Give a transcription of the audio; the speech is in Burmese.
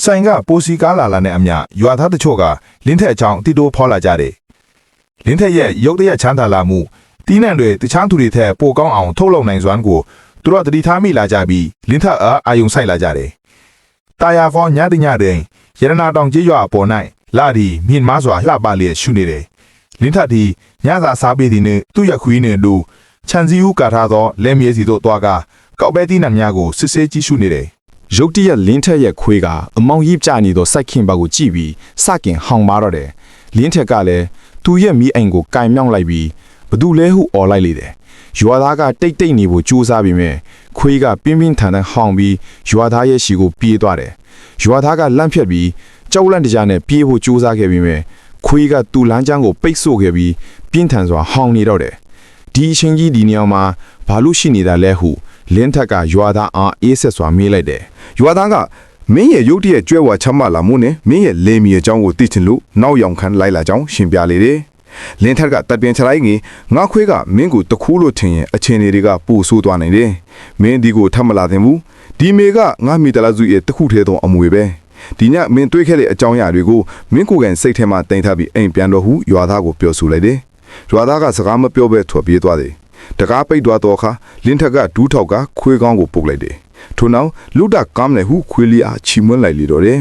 ဆိုင်ကပိုစီကားလာလာနဲ့အမျှရွာသားတချို့ကလင်းထက်အကြောင်းအတိတိုးဖော်လာကြတယ်လင်းထက်ရဲ့ရုပ်တရက်ချမ်းသာလာမှုတီးနှံတွေတခြားသူတွေထက်ပိုကောင်းအောင်ထုတ်လုပ်နိုင်စွမ်းကိုသူတို့တတိထားမိလာကြပြီးလင်းထက်အာယုံဆိုင်လာကြတယ်တာယာဖောညတိညတဲ့ရတနာတောင်ကျေးရွာအပေါ်၌လာဒီမြင့်မားစွာလှပလျက်ရှုနေတယ်လင်းထက်ဒီညသာစားပေးသည်နှင့်သူ့ရခွေးနှင့်တို့ခြံစည်းဦးကာထားသောလက်မြဲစီတို့သွားကကောက်ပဲတီးနှံများကိုစစ်ဆေးကြည့်ရှုနေတယ်ရုတ်တရက်လင်းထက်ရဲ့ခွေးကအမောင်ရိပ်ကျနေသောစိုက်ခင်ဘက်ကိုကြည့်ပြီးစကင်ဟောင်မာတော့တယ်လင်းထက်ကလည်းသူ့ရဲ့မိအိမ်ကိုကင်မြောင်းလိုက်ပြီးဘသူလဲဟုអော်လိုက်လေတယ်ရွာသားကတိတ်တိတ်နေဖို့ကြိုးစားပြီးမြဲခွေးကပြင်းပြင်းထန်ထန်ဟောင်ပြီးရွာသားရဲ့ရှီကိုပြေးသွားတယ်ရွာသားကလန့်ဖြတ်ပြီးကြောက်လန့်တကြားနဲ့ပြေးဖို့ကြိုးစားခဲ့ပြီးမြဲခွေးကသူ့လမ်းကြောင်းကိုပိတ်ဆို့ခဲ့ပြီးပြင်းထန်စွာဟောင်နေတော့တယ်ဒီအချိန်ကြီးဒီနေရာမှာဘာလို့ရှိနေတာလဲဟုလင်းထက်ကရွာသားအားအေးဆက်စွာမေးလိုက်တယ်ရွာသားကမင်းရဲ့ရုပ်တရက်ကြွယ်ဝချမ်းမလာမှုနဲ့မင်းရဲ့လေမီအကြောင်းကိုသိချင်လို့နောက်ယောင်ခံလိုက်လာကြောင်းရှင်းပြလေတယ်လင်းထက်ကတပ်ပြန်ချလိုက်ငင်ငါခွေးကမင်းကိုတခုလို့ထင်ရင်အချင်းတွေကပို့ဆိုးသွားနိုင်တယ်မင်းဒီကိုထပ်မလာသင့်ဘူးဒီမေကငါမိတလာစုရဲ့တခုထဲသောအမွေပဲဒီညမင်းတွေးခဲ့တဲ့အကြောင်းအရာတွေကိုမင်းကိုယ်ကန်စိတ်ထဲမှာတင်ထားပြီးအိမ်ပြန်တော့ဟုရွာသားကိုပြောဆိုလိုက်တယ်ရွာသားကစကားမပြောဘဲထွက်ပြေးသွားတယ်တကားပိတ်သွားတော့ခါလင်းထက်ကဒူးထောက်ကခွေးကောင်းကိုပုတ်လိုက်တယ်ထို့နောက်လူတကမ်းလည်းဟုခွေးလေးအားချီမွန်းလိုက်လေတော့တယ်